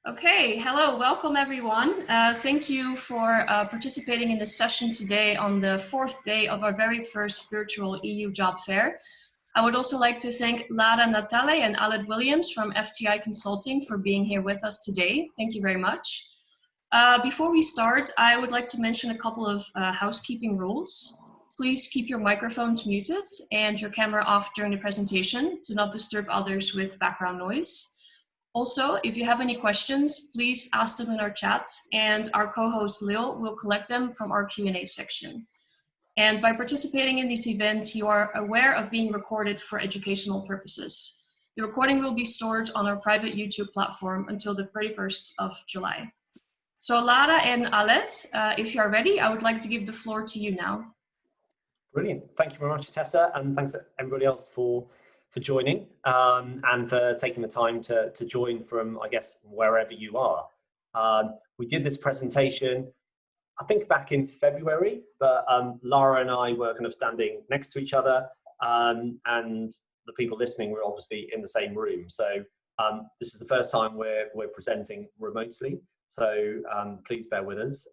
Okay, hello, welcome everyone. Thank you for participating in this session today on the fourth day of our very first virtual EU job fair. I would also like to thank Lara Natale and Aled Williams from FTI Consulting for being here with us today. Thank you very much. Before we start, I would like to mention a couple of housekeeping rules. Please keep your microphones muted and your camera off during the presentation to not disturb others with background noise. Also, if you have any questions, please ask them in our chat, and our co-host Lil will collect them from our Q&A section. And by participating in these events, you are aware of being recorded for educational purposes. The recording will be stored on our private YouTube platform until the 31st of July. So Lara and Alet, if you are ready, I would like to give the floor to you now. Brilliant. Thank you very much, Tessa, and thanks to everybody else for joining and for taking the time to join from, I guess, wherever you are. We did this presentation, I think back in February, but Lara and I were kind of standing next to each other, and the people listening were obviously in the same room. So this is the first time we're presenting remotely. So please bear with us.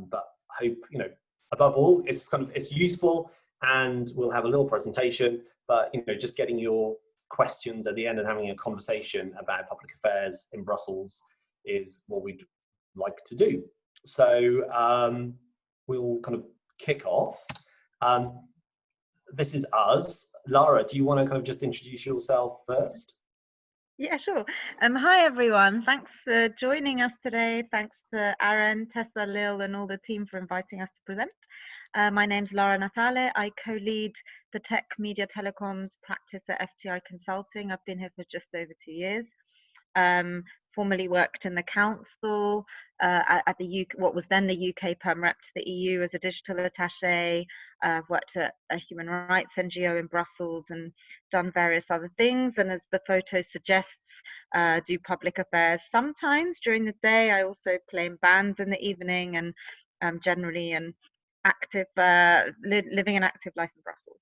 But I hope, above all, it's useful, and we'll have a little presentation. But just getting your questions at the end and having a conversation about public affairs in Brussels is what we'd like to do. So we'll kind of kick off. This is us. Lara, do you want to kind of just introduce yourself first? Yeah, sure. Hi, everyone. Thanks for joining us today. Thanks to Aaron, Tessa, Lil, and all the team for inviting us to present. My name's Lara Natale. I co-lead the Tech Media Telecoms practice at FTI Consulting. I've been here for just over 2 years. Formerly worked in the council at the UK, what was then the UK Perm Rep to the EU as a digital attaché. Worked at a human rights NGO in Brussels and done various other things. And as the photo suggests, do public affairs sometimes during the day. I also play in bands in the evening, and generally an active, living an active life in Brussels.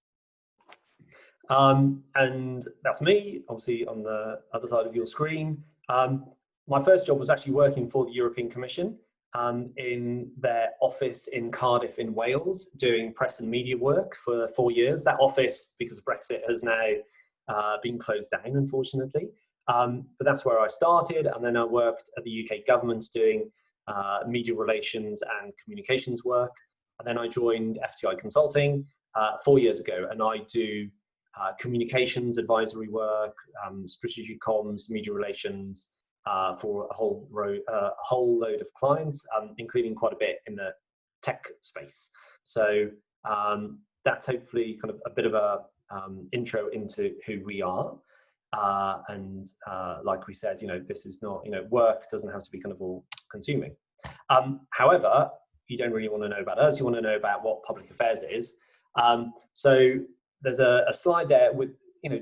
And that's me, obviously on the other side of your screen. My first job was actually working for the European Commission in their office in Cardiff in Wales, doing press and media work for 4 years. That office, because of Brexit, has now been closed down, unfortunately. But that's where I started, and then I worked at the UK government doing media relations and communications work. And then I joined FTI Consulting 4 years ago, and I do communications advisory work, strategic comms, media relations for a whole load of clients, including quite a bit in the tech space. So that's hopefully kind of a bit of a intro into who we are. And like we said, this is not, work doesn't have to be kind of all consuming. However, you don't really want to know about us. You want to know about what public affairs is. So there's a slide there with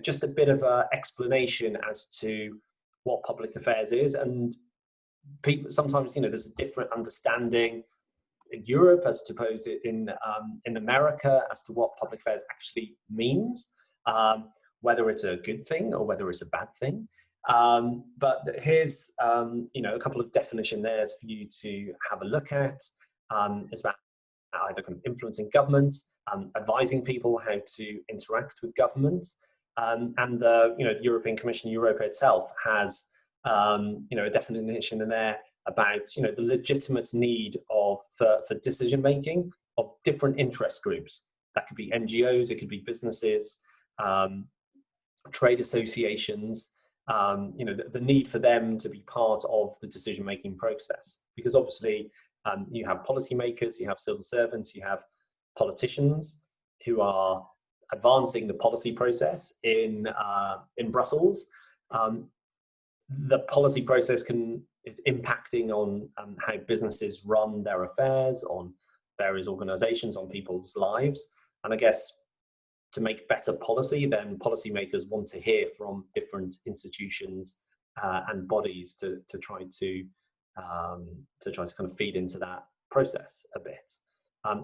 just a bit of an explanation as to what public affairs is, and people sometimes there's a different understanding in Europe as to suppose in America as to what public affairs actually means, whether it's a good thing or whether it's a bad thing. But here's a couple of definition there for you to have a look at. It's about either kind of influencing government, advising people how to interact with government, and the European Commission, Europa itself, has a definition in there about the legitimate need for decision making of different interest groups. That could be NGOs, it could be businesses, trade associations. The need for them to be part of the decision making process, because obviously you have policymakers, you have civil servants, you have politicians who are advancing the policy process in Brussels. The policy process is impacting on how businesses run their affairs, on various organizations, on people's lives. And I guess to make better policy, then policymakers want to hear from different institutions and bodies to try to kind of feed into that process a bit.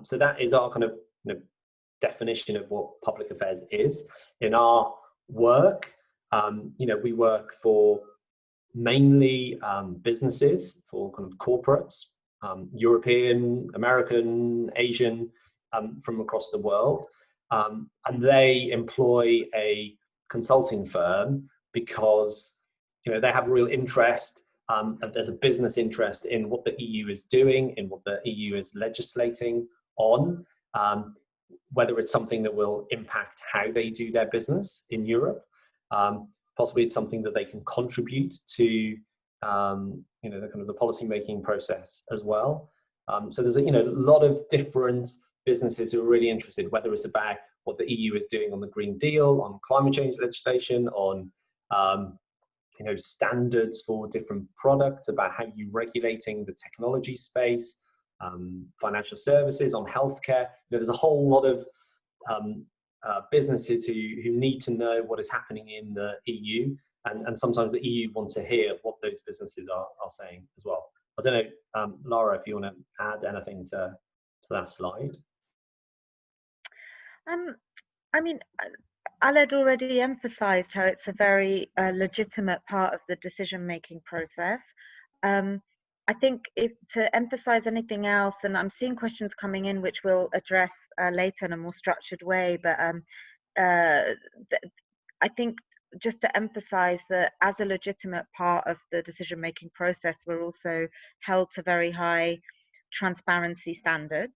So that is our kind of definition of what public affairs is. In our work, we work for mainly businesses for kind of corporates, European, American, Asian, from across the world. And they employ a consulting firm because they have real interest, and there's a business interest in what the EU is doing, in what the EU is legislating on, whether it's something that will impact how they do their business in Europe. Possibly it's something that they can contribute to the kind of the policy making process as well. So there's a lot of different businesses who are really interested, whether it's about what the EU is doing on the Green Deal, on climate change legislation, on standards for different products, about how you're regulating the technology space, financial services, on healthcare. There's a whole lot of businesses who need to know what is happening in the EU, and sometimes the EU want to hear what those businesses are saying as well. I don't know, Lara, if you want to add anything to that slide. I mean, Aled already emphasised how it's a very legitimate part of the decision-making process. I think if to emphasise anything else, and I'm seeing questions coming in which we'll address later in a more structured way, but I think just to emphasise that as a legitimate part of the decision-making process, we're also held to very high transparency standards.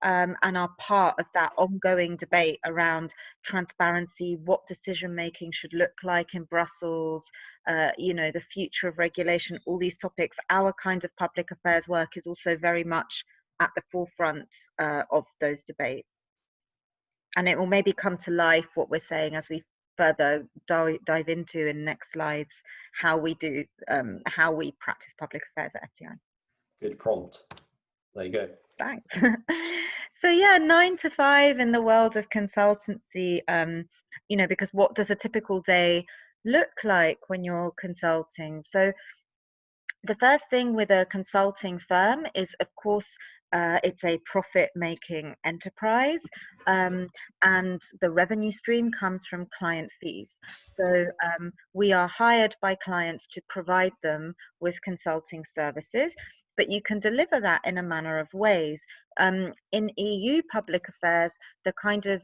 And are part of that ongoing debate around transparency, what decision making should look like in Brussels, the future of regulation, all these topics. Our kind of public affairs work is also very much at the forefront of those debates. And it will maybe come to life what we're saying as we further dive into in next slides, how we practice public affairs at FTI. Good prompt. There you go. Thanks. So yeah, 9 to 5 in the world of consultancy, because what does a typical day look like when you're consulting? So the first thing with a consulting firm is, of course, it's a profit-making enterprise, and the revenue stream comes from client fees. So we are hired by clients to provide them with consulting services, but you can deliver that in a manner of ways. In EU public affairs, the kind of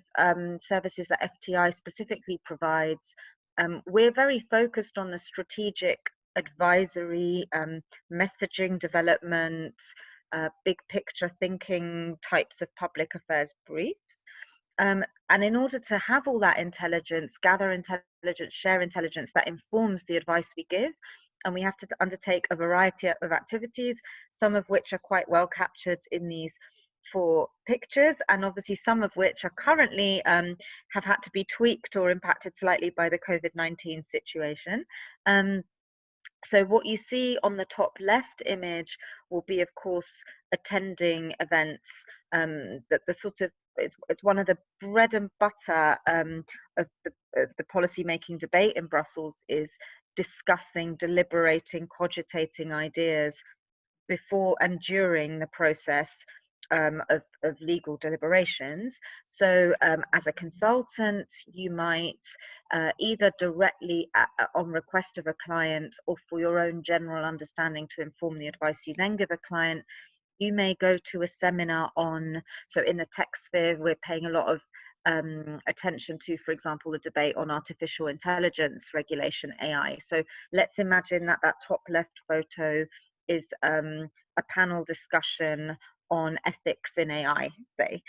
services that FTI specifically provides, we're very focused on the strategic advisory, messaging development, big picture thinking types of public affairs briefs. And in order to have all that intelligence, gather intelligence, share intelligence that informs the advice we give, and we have to undertake a variety of activities, some of which are quite well captured in these 4 pictures, and obviously some of which are currently have had to be tweaked or impacted slightly by the COVID-19 situation. So what you see on the top left image will be, of course, attending events. That the sort of it's one of the bread and butter of the policy making debate in Brussels, is discussing, deliberating, cogitating ideas before and during the process of legal deliberations. So as a consultant, you might either directly on request of a client, or for your own general understanding to inform the advice you then give a client, you may go to a seminar on, so in the tech sphere, we're paying a lot of attention to, for example, the debate on artificial intelligence regulation, AI. So let's imagine that top left photo is a panel discussion on ethics in AI, say.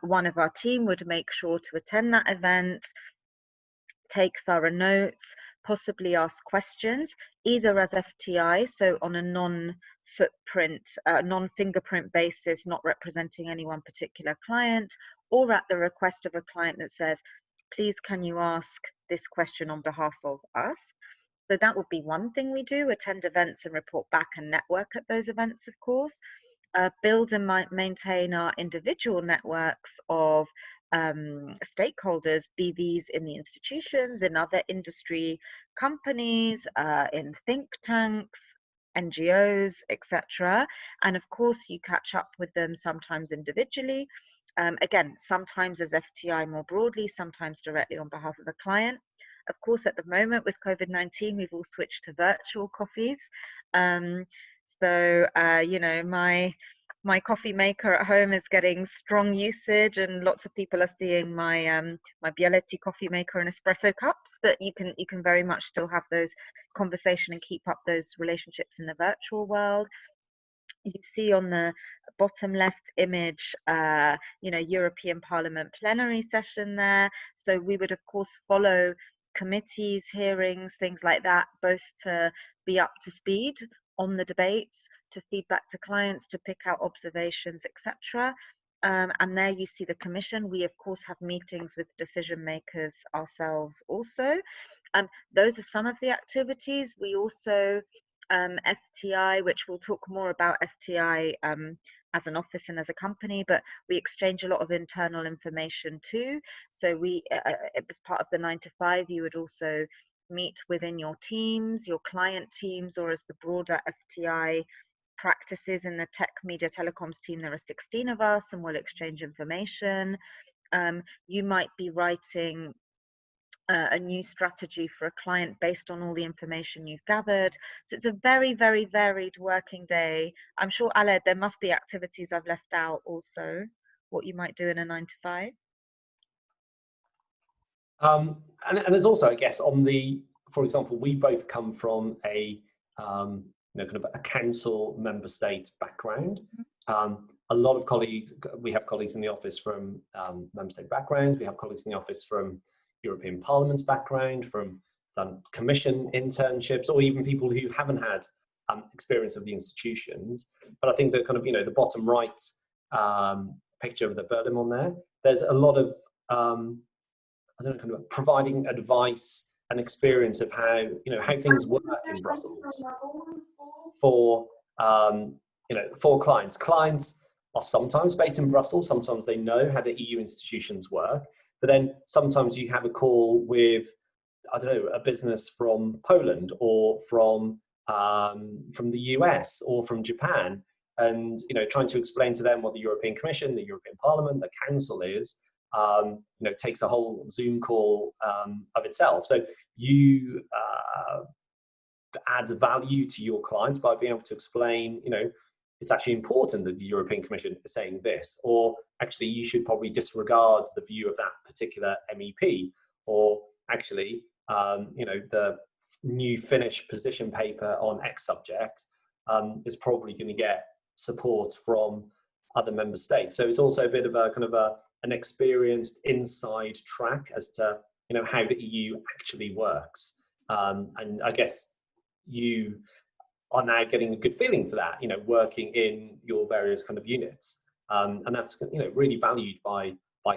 One of our team would make sure to attend that event, take thorough notes, possibly ask questions, either as FTI, so on a non-footprint, non-fingerprint basis, not representing any one particular client, or at the request of a client that says, please can you ask this question on behalf of us? So that would be one thing we do, attend events and report back and network at those events, of course. Build and maintain our individual networks of stakeholders, be these in the institutions, in other industry companies, in think tanks, NGOs, etc. And of course, you catch up with them sometimes individually. Again, sometimes as FTI more broadly, sometimes directly on behalf of a client. Of course, at the moment with COVID-19, we've all switched to virtual coffees. You know, my coffee maker at home is getting strong usage, and lots of people are seeing my my Bialetti coffee maker and espresso cups. But you can very much still have those conversation and keep up those relationships in the virtual world. You see on the bottom left image, you know, European Parliament plenary session there. So we would of course follow committees, hearings, things like that, both to be up to speed on the debates, to feedback to clients, to pick out observations, etc. And there you see the Commission. We of course have meetings with decision makers ourselves also. Those are some of the activities. We also FTI, which we'll talk more about FTI as an office and as a company, but we exchange a lot of internal information too. So we, as part of the 9 to 5, you would also meet within your teams, your client teams, or as the broader FTI practices in the tech, media, telecoms team. There are 16 of us, and we'll exchange information. You might be writing a new strategy for a client based on all the information you've gathered. So it's a very, very varied working day. I'm sure, Aled, there must be activities I've left out also, what you might do in a 9 to 5. And there's also, I guess, on the, for example, we both come from a you know, kind of a council member state background. A lot of colleagues, we have colleagues in the office from member state backgrounds. We have colleagues in the office from European Parliament's background, from done commission internships, or even people who haven't had experience of the institutions. But I think the kind of, you know, the bottom right picture of the Berlin on there, there's a lot of I don't know, kind of providing advice and experience of how, you know, how things work in Brussels for you know, for clients. Clients are sometimes based in Brussels, sometimes they know how the EU institutions work, but then sometimes you have a call with, I don't know, a business from Poland or from the US or from Japan, and, you know, trying to explain to them what the European Commission, the European Parliament, the Council is, you know, takes a whole Zoom call of itself. So you add value to your clients by being able to explain, you know, it's actually important that the European Commission is saying this, or actually you should probably disregard the view of that particular MEP, or actually, you know, the new Finnish position paper on X subject is probably going to get support from other member states. So it's also a bit of a kind of an experienced inside track as to, you know, how the EU actually works. And I guess you are now getting a good feeling for that, you know, working in your various kind of units. And that's, you know, really valued by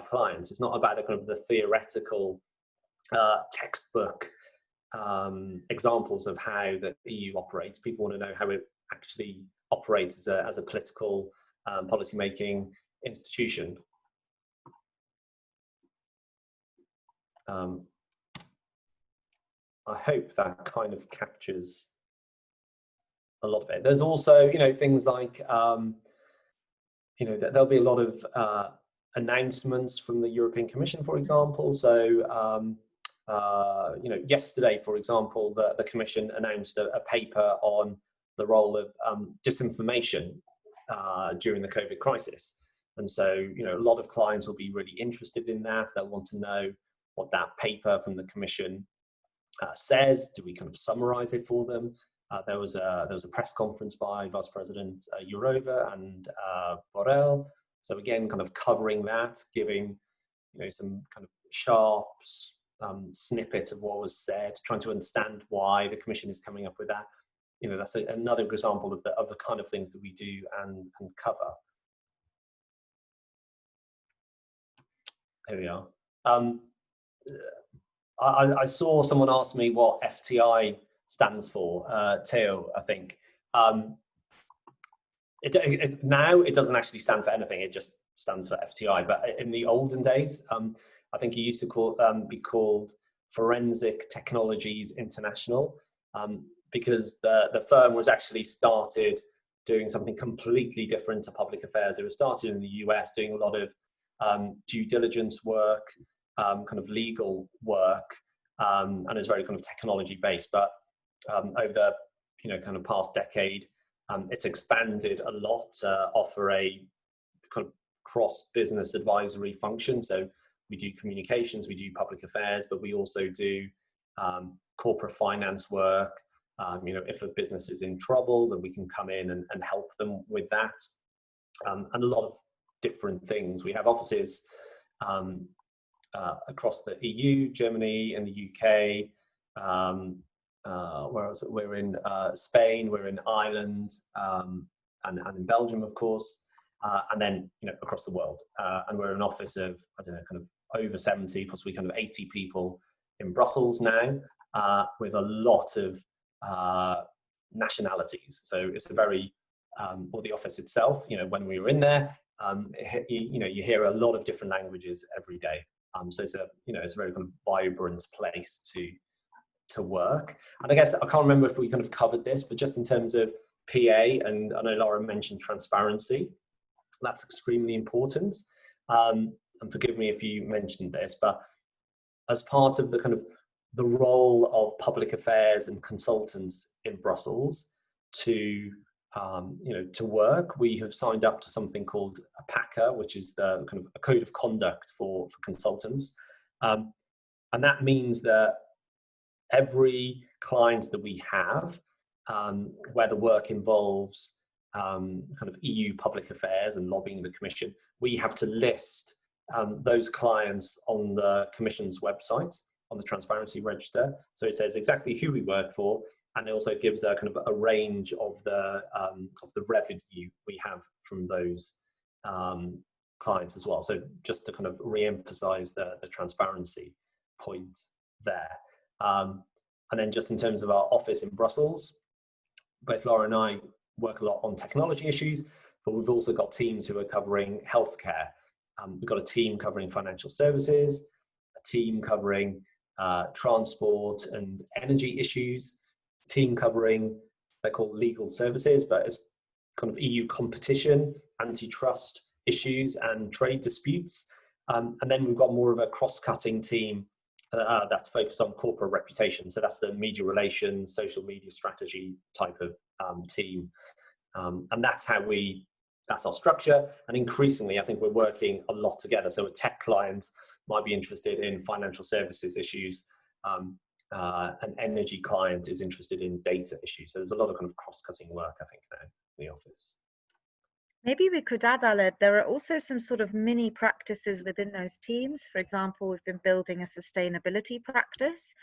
clients. It's not about the kind of the theoretical textbook examples of how the EU operates. People want to know how it actually operates as a political policy-making institution. I hope that kind of captures a lot of it. There's also, you know, things like, you know, there'll be a lot of announcements from the European Commission, for example. So, you know, yesterday, for example, the Commission announced a paper on the role of disinformation during the COVID crisis. And so, you know, a lot of clients will be really interested in that. They'll want to know what that paper from the Commission says. Do we kind of summarize it for them? There was a press conference by Vice President Jourova and Borrell. So again, kind of covering that, giving, you know, some kind of sharp snippets of what was said, trying to understand why the Commission is coming up with that. You know, that's another example of the kind of things that we do and cover. Here we are. I saw someone ask me what FTI stands for, Theo, I think. Now it doesn't actually stand for anything, it just stands for FTI. But in the olden days, I think it used to be called Forensic Technologies International, because the firm was actually started doing something completely different to public affairs. It was started in the US, doing a lot of due diligence work, kind of legal work, and is very kind of technology based. But over the kind of past decade, it's expanded a lot to offer a kind of cross business advisory function. So we do communications, we do public affairs, but we also do corporate finance work. If a business is in trouble, then we can come in and help them with that, and a lot of different things. We have offices across the EU, Germany, and the UK. Where else? We're in Spain, we're in Ireland, and in Belgium, of course, and then across the world. And we're an office of, I don't know, kind of over 70, possibly kind of 80 people in Brussels now, with a lot of nationalities. So it's a very, or the office itself, when we were in there, you hear a lot of different languages every day. So it's it's a very kind of vibrant place to work. And I guess I can't remember if we kind of covered this, but just in terms of PA, and I know Lara mentioned transparency, that's extremely important. And forgive me if you mentioned this, but as part of the kind of the role of public affairs and consultants in Brussels to work, we have signed up to something called a PACA, which is the kind of a code of conduct for consultants. And that means that every client that we have, where the work involves kind of EU public affairs and lobbying the Commission, we have to list those clients on the Commission's website, on the Transparency Register. So it says exactly who we work for, and it also gives a kind of a range of the revenue we have from those clients as well. So just to kind of re-emphasize the transparency point there. And then just in terms of our office in Brussels, both Lara and I work a lot on technology issues, but we've also got teams who are covering healthcare. We've got a team covering financial services, a team covering transport and energy issues, a team covering, they're called legal services, but it's kind of EU competition, antitrust issues and trade disputes. And then we've got more of a cross-cutting team that's focused on corporate reputation. So that's the media relations, social media strategy type of team. And that's our structure. And increasingly, I think we're working a lot together. So a tech client might be interested in financial services issues. An energy client is interested in data issues. So there's a lot of kind of cross-cutting work, I think, now in the office. Maybe we could add, Ale, there are also some sort of mini practices within those teams. For example, we've been building a sustainability practice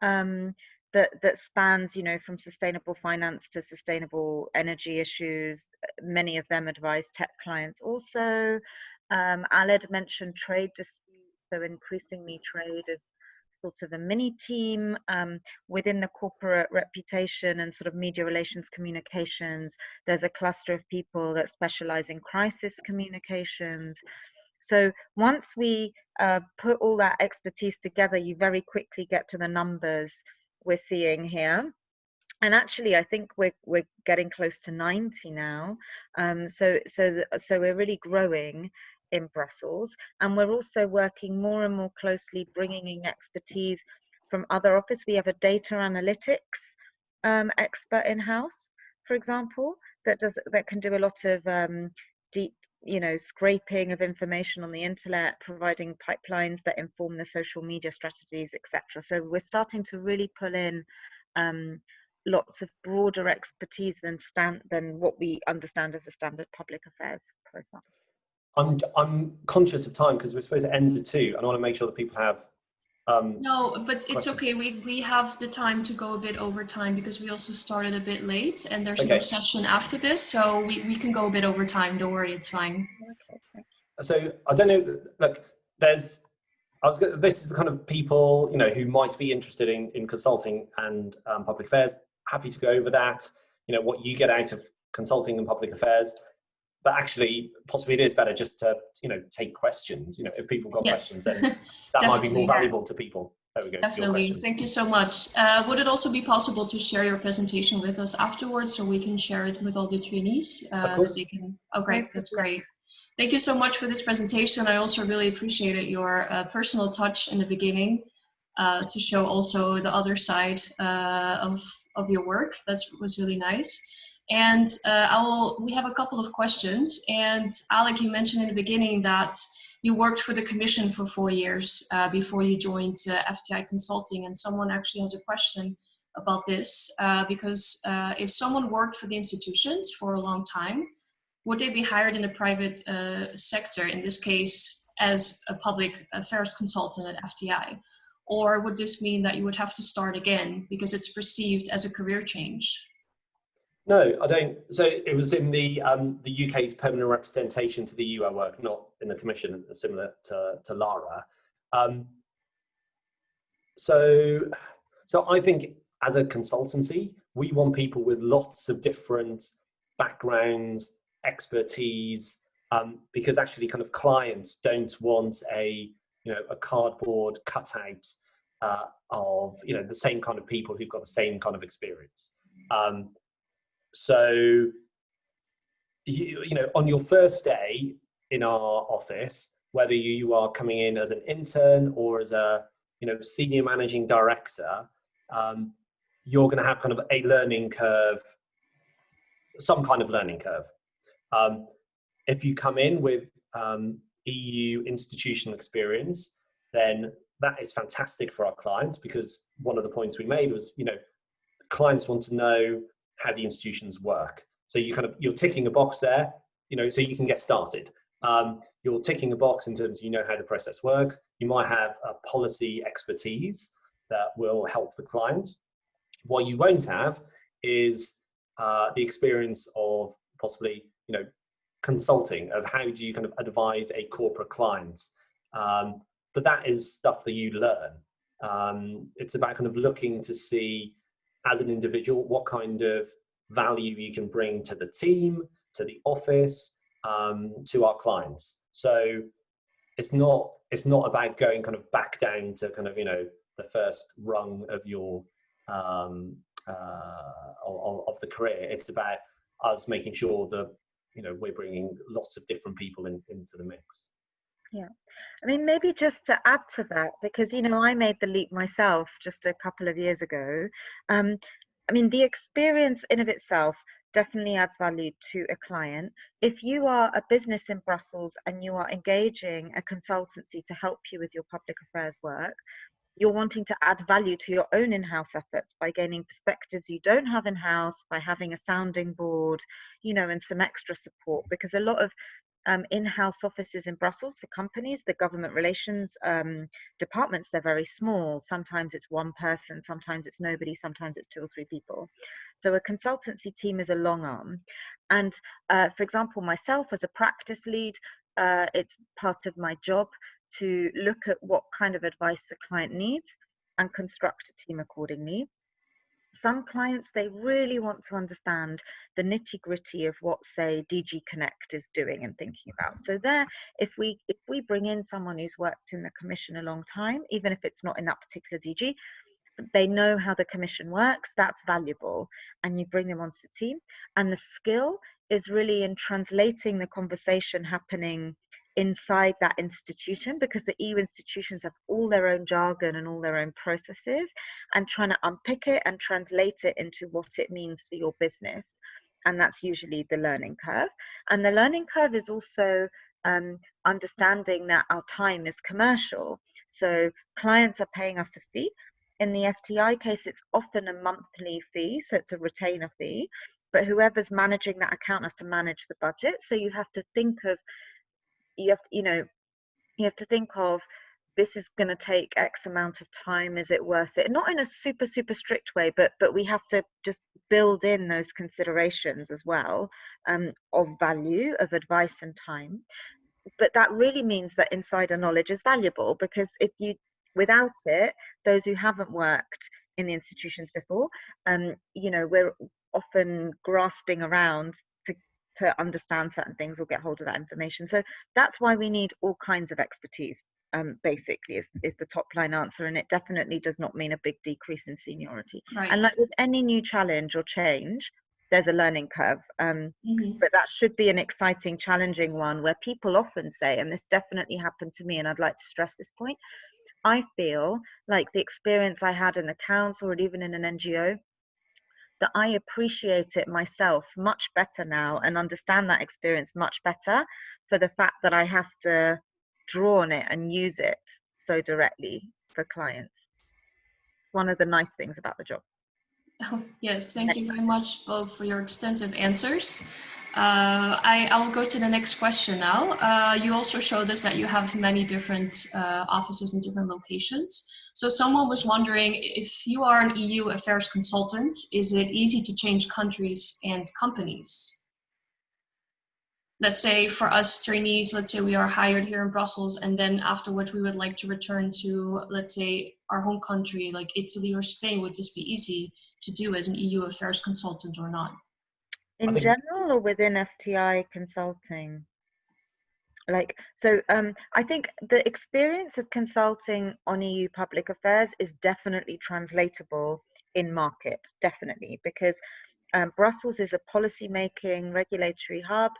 that spans, from sustainable finance to sustainable energy issues. Many of them advise tech clients also. Aled mentioned trade disputes, so increasingly trade is sort of a mini team within the corporate reputation and sort of media relations communications. There's a cluster of people that specialize in crisis communications. So once we put all that expertise together, you very quickly get to the numbers we're seeing here. And actually, I think we're getting close to 90 now. So we're really growing in Brussels, and we're also working more and more closely, bringing in expertise from other offices. We have a data analytics expert in-house, for example, that can do a lot of deep, scraping of information on the internet, providing pipelines that inform the social media strategies, etc. So we're starting to really pull in lots of broader expertise than what we understand as a standard public affairs profile. I'm conscious of time because we're supposed to end at 2, and I want to make sure that people have no, but it's questions. okay. We have the time to go a bit over time because we also started a bit late, and there's Okay. no session after this, so we can go a bit over time. Don't worry, it's fine. Okay. So I don't know. Look, this is the kind of people who might be interested in consulting and public affairs. Happy to go over that. What you get out of consulting and public affairs. But actually, possibly it is better just to, take questions. If people got questions, then that might be more valuable to people. There we go. Definitely. Thank you so much. Would it also be possible to share your presentation with us afterwards so we can share it with all the trainees? Of course. Oh, great. That's great. Thank you so much for this presentation. I also really appreciated your personal touch in the beginning. to show also the other side of your work. That was really nice. And we have a couple of questions. And Alec, you mentioned in the beginning that you worked for the Commission for 4 years before you joined FTI Consulting. And someone actually has a question about this, because if someone worked for the institutions for a long time, would they be hired in the private sector, in this case as a public affairs consultant at FTI? Or would this mean that you would have to start again because it's perceived as a career change? No, I don't. So it was in the UK's permanent representation to the EU I work, not in the Commission, similar to Lara. So I think as a consultancy, we want people with lots of different backgrounds, expertise, because actually kind of clients don't want a cardboard cutout of the same kind of people who've got the same kind of experience. So on your first day in our office, whether you are coming in as an intern or as a senior managing director, you're going to have kind of a learning curve, some kind of learning curve. If you come in with EU institutional experience, then that is fantastic for our clients, because one of the points we made was, clients want to know how the institutions work. So you're ticking a box there, so you can get started. You're ticking a box in terms of how the process works. You might have a policy expertise that will help the client. What you won't have is the experience of possibly, consulting, of how do you kind of advise a corporate client. But that is stuff that you learn. It's about kind of looking to see, as an individual, what kind of value you can bring to the team, to the office, to our clients. So it's not about going kind of back down to kind of the first rung of your of the career. It's about us making sure that we're bringing lots of different people into the mix. Yeah, I mean, maybe just to add to that, because I made the leap myself just a couple of years ago. I mean, the experience in of itself definitely adds value to a client. If you are a business in Brussels and you are engaging a consultancy to help you with your public affairs work, you're wanting to add value to your own in-house efforts by gaining perspectives you don't have in-house, by having a sounding board, and some extra support, because a lot of in-house offices in Brussels for companies, the government relations departments, they're very small. Sometimes it's one person, sometimes it's nobody, sometimes it's 2 or 3 people. So a consultancy team is a long arm. And for example, myself as a practice lead, it's part of my job to look at what kind of advice the client needs and construct a team accordingly. Some clients, they really want to understand the nitty-gritty of what, say, DG Connect is doing and thinking about. So there, if we bring in someone who's worked in the Commission a long time, even if it's not in that particular DG, they know how the Commission works, that's valuable, and you bring them onto the team. And the skill is really in translating the conversation happening inside that institution, because the EU institutions have all their own jargon and all their own processes, and trying to unpick it and translate it into what it means for your business. And that's usually the learning curve. And the learning curve is also understanding that our time is commercial. So clients are paying us a fee. In the FTI case, it's often a monthly fee, so it's a retainer fee, but whoever's managing that account has to manage the budget. So you have to think of, you have to think of, this is going to take X amount of time, is it worth it? Not in a super strict way, but we have to just build in those considerations as well, of value, of advice and time. But that really means that insider knowledge is valuable, because without it, those who haven't worked in the institutions before, we're often grasping around to understand certain things or get hold of that information. So that's why we need all kinds of expertise, basically, is the top line answer. And it definitely does not mean a big decrease in seniority. Right. And like with any new challenge or change, there's a learning curve. But that should be an exciting, challenging one, where people often say, and this definitely happened to me, and I'd like to stress this point, I feel like the experience I had in the council or even in an NGO, that I appreciate it myself much better now and understand that experience much better for the fact that I have to draw on it and use it so directly for clients. It's one of the nice things about the job. Oh, yes, thank you very much both for your extensive answers. I will go to the next question now. You also showed us that you have many different offices in different locations. So someone was wondering, if you are an EU affairs consultant, is it easy to change countries and companies? Let's say for us trainees, let's say we are hired here in Brussels, and then afterwards we would like to return to, let's say, our home country, like Italy or Spain. Would this be easy to do as an EU affairs consultant or not? In general or within FTI consulting? I think the experience of consulting on EU public affairs is definitely translatable in market, definitely, because Brussels is a policy-making regulatory hub.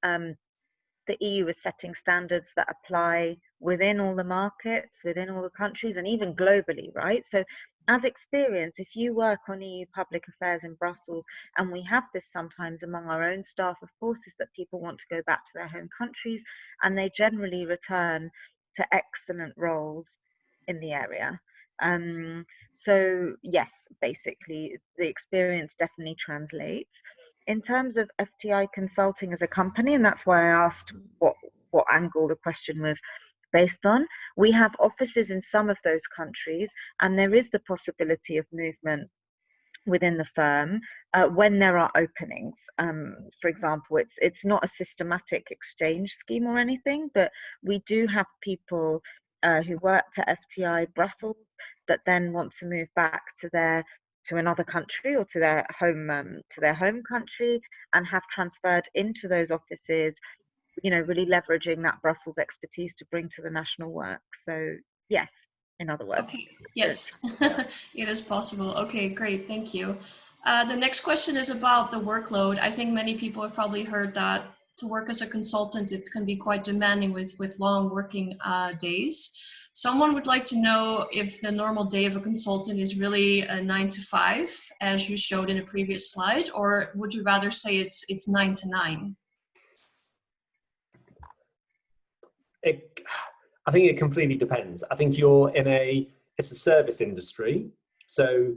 The EU is setting standards that apply within all the markets, within all the countries, and even globally, right? So as experience, if you work on EU public affairs in Brussels, and we have this sometimes among our own staff, of course, is that people want to go back to their home countries, and they generally return to excellent roles in the area. So yes, basically, the experience definitely translates. In terms of FTI consulting as a company, and that's why I asked what angle the question was based on, we have offices in some of those countries, and there is the possibility of movement within the firm when there are openings. For example, it's not a systematic exchange scheme or anything, but we do have people who work to FTI Brussels that then want to move back to another country or to their home country, and have transferred into those offices, really leveraging that Brussels expertise to bring to the national work. So yes, in other words. Okay, yes, it is possible. Okay, great, thank you. The next question is about the workload. I think many people have probably heard that to work as a consultant, it can be quite demanding with long working days. Someone would like to know if the normal day of a consultant is really a 9 to 5, as you showed in a previous slide, or would you rather say it's 9 to 9? I think it completely depends. I think it's a service industry. So,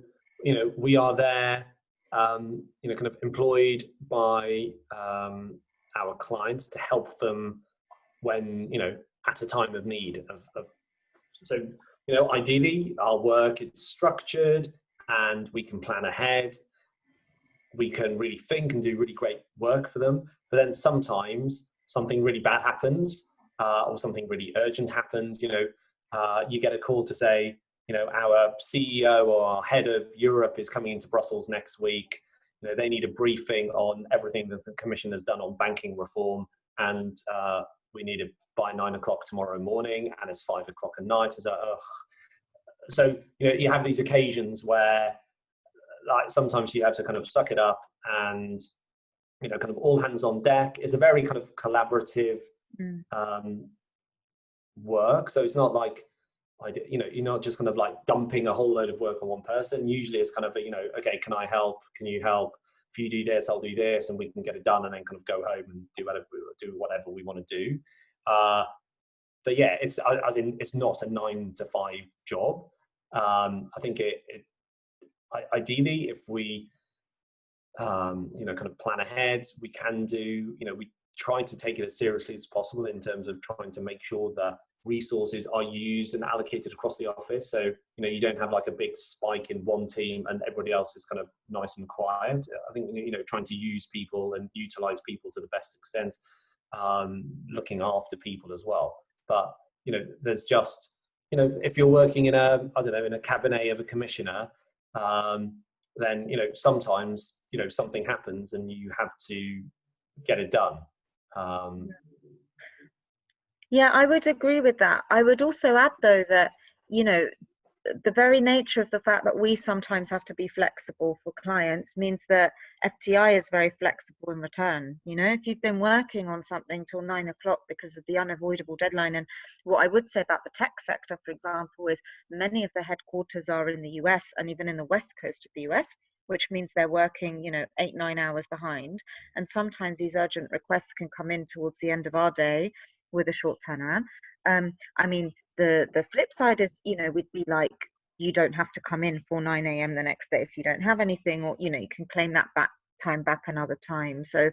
we are there, kind of employed by our clients to help them when, at a time of need. So, ideally our work is structured and we can plan ahead. We can really think and do really great work for them. But then sometimes something really bad happens, or something really urgent happens. You get a call to say, our CEO or our head of Europe is coming into Brussels next week. They need a briefing on everything that the Commission has done on banking reform, and we need it by 9 o'clock tomorrow morning, and it's 5 o'clock at night. So you have these occasions where, like, sometimes you have to kind of suck it up and kind of all hands on deck. It's a very kind of collaborative work. So it's not like, you're not just kind of like dumping a whole load of work on one person. Usually it's kind of, okay, can I help? Can you help? If you do this, I'll do this, and we can get it done, and then kind of go home and do whatever we want to do. But yeah, it's not a 9 to 5 job. I think ideally, if we kind of plan ahead, we can do, we try to take it as seriously as possible in terms of trying to make sure that resources are used and allocated across the office. So, you don't have like a big spike in one team and everybody else is kind of nice and quiet. I think, trying to use people and utilize people to the best extent, looking after people as well. But, there's just, if you're working in in a cabinet of a commissioner, then, sometimes, something happens and you have to get it done. Yeah, I would agree with that. I would also add, though, that, the very nature of the fact that we sometimes have to be flexible for clients means that FTI is very flexible in return. You know, if you've been working on something till 9 o'clock because of the unavoidable deadline, and what I would say about the tech sector, for example, is many of the headquarters are in the US and even in the west coast of the US, which means they're working, 8-9 hours behind. And sometimes these urgent requests can come in towards the end of our day with a short turnaround. I mean, the flip side is, we'd be like, you don't have to come in for 9 a.m. the next day if you don't have anything, or, you can claim that time back another time. So,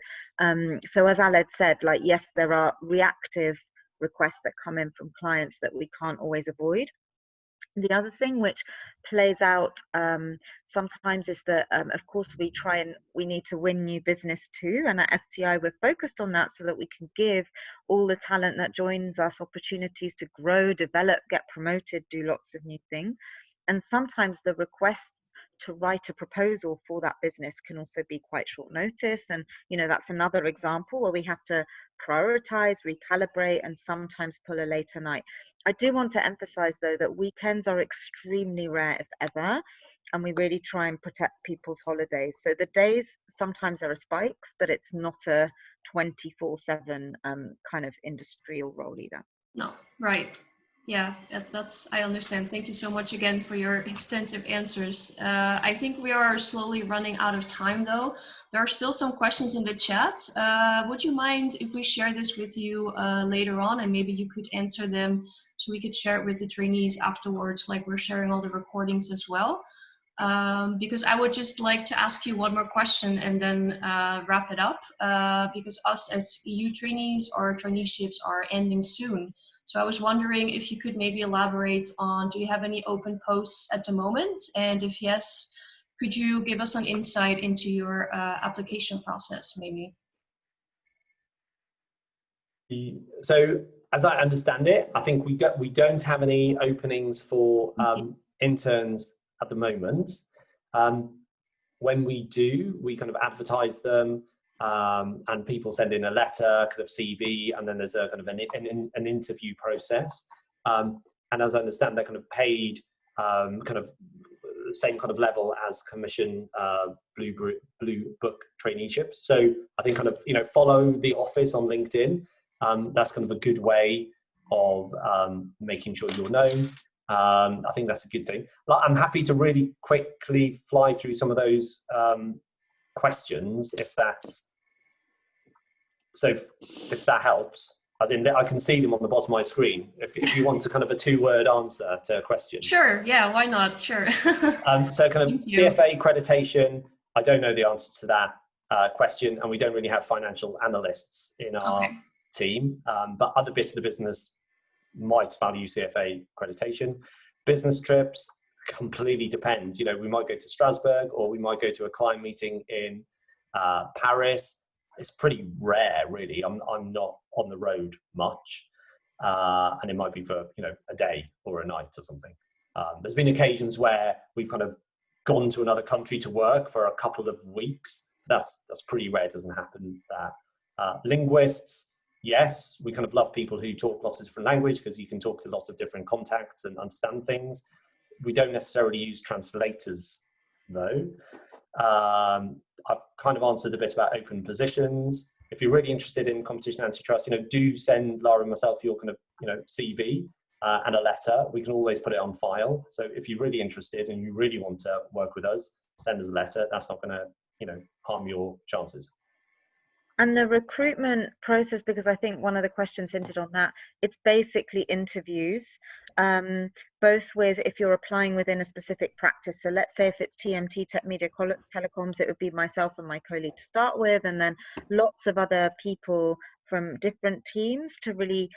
so as Aled said, like, yes, there are reactive requests that come in from clients that we can't always avoid. The other thing which plays out sometimes is that, of course, we need to win new business too. And at FTI, we're focused on that so that we can give all the talent that joins us opportunities to grow, develop, get promoted, do lots of new things. And sometimes the request to write a proposal for that business can also be quite short notice. And, that's another example where we have to prioritize, recalibrate, and sometimes pull a later night. I do want to emphasize, though, that weekends are extremely rare, if ever, and we really try and protect people's holidays. So the days, sometimes there are spikes, but it's not a 24/7 kind of industrial role either. No, right. Yeah, I understand. Thank you so much again for your extensive answers. I think we are slowly running out of time, though. There are still some questions in the chat. Would you mind if we share this with you later on, and maybe you could answer them so we could share it with the trainees afterwards, like we're sharing all the recordings as well? Because I would just like to ask you one more question and then wrap it up, because us as EU trainees, our traineeships are ending soon. So I was wondering if you could maybe elaborate on, do you have any open posts at the moment? And if yes, could you give us an insight into your application process, maybe? So as I understand it, I think we don't have any openings for interns at the moment. When we do, we kind of advertise them. And people send in a letter, kind of CV, and then there's a kind of an interview process. And as I understand, they're kind of paid kind of same kind of level as commission blue book traineeships. So I think kind of, follow the office on LinkedIn. That's kind of a good way of making sure you're known. I think that's a good thing. I'm happy to really quickly fly through some of those questions, if that's so. If that helps, as in I can see them on the bottom of my screen. If you want to kind of a 2-word answer to a question. Sure. Yeah. Why not? Sure. So kind of CFA accreditation. I don't know the answer to that question, and we don't really have financial analysts in our team. But other bits of the business might value CFA accreditation. Business trips completely depends. We might go to Strasbourg, or we might go to a client meeting in Paris. It's pretty rare, really. I'm not on the road much, and it might be for a day or a night or something. There's been occasions where we've kind of gone to another country to work for a couple of weeks. That's pretty rare. It doesn't happen that. Linguists, yes, we kind of love people who talk lots of different language, because you can talk to lots of different contacts and understand things. We don't necessarily use translators, though. I've kind of answered a bit about open positions. If you're really interested in competition antitrust, do send Lara and myself your kind of, CV and a letter. We can always put it on file. So if you're really interested and you really want to work with us, send us a letter. That's not going to, harm your chances. And the recruitment process, because I think one of the questions hinted on that, it's basically interviews, both with, if you're applying within a specific practice. So let's say if it's TMT, Tech Media Telecoms, it would be myself and my colleague to start with, and then lots of other people from different teams to really,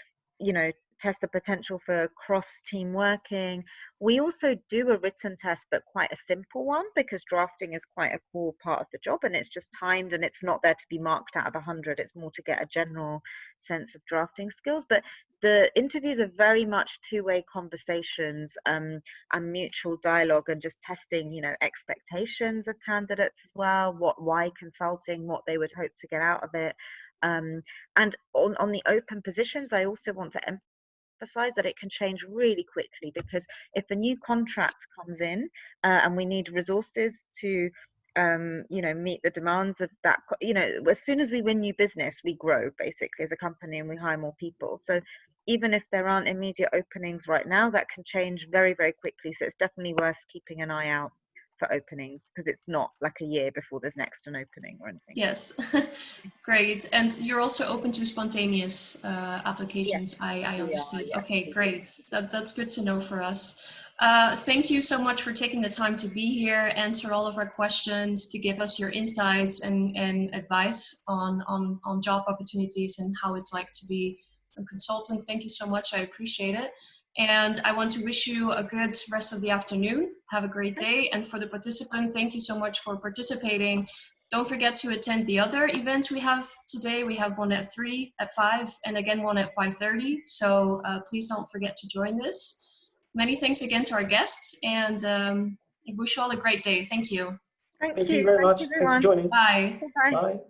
test the potential for cross-team working. We also do a written test, but quite a simple one, because drafting is quite a core part of the job, and it's just timed, and it's not there to be marked out of 100. It's more to get a general sense of drafting skills. But the interviews are very much two-way conversations and mutual dialogue, and just testing, expectations of candidates as well, why consulting, what they would hope to get out of it. And on the open positions, I also want to emphasize emphasize that it can change really quickly, because if a new contract comes in and we need resources to meet the demands of that, as soon as we win new business, we grow basically as a company and we hire more people. So even if there aren't immediate openings right now, that can change very, very quickly. So it's definitely worth keeping an eye out for openings, because it's not like a year before there's next an opening or anything. Yes. Great. And you're also open to spontaneous applications, Yes, I understood. yes, Okay, great. That's good to know for us. Thank you so much for taking the time to be here, answer all of our questions, to give us your insights and advice on job opportunities and how it's like to be a consultant. Thank you so much. I appreciate it. And I want to wish you a good rest of the afternoon. Have a great day. And for the participant, thank you so much for participating. Don't forget to attend the other events we have today. We have one at 3, at 5, and again one at 5:30. So please don't forget to join this. Many thanks again to our guests, and I wish you all a great day. Thank you. Thank you you very much. everyone. Thanks for joining. Bye. Bye. Bye.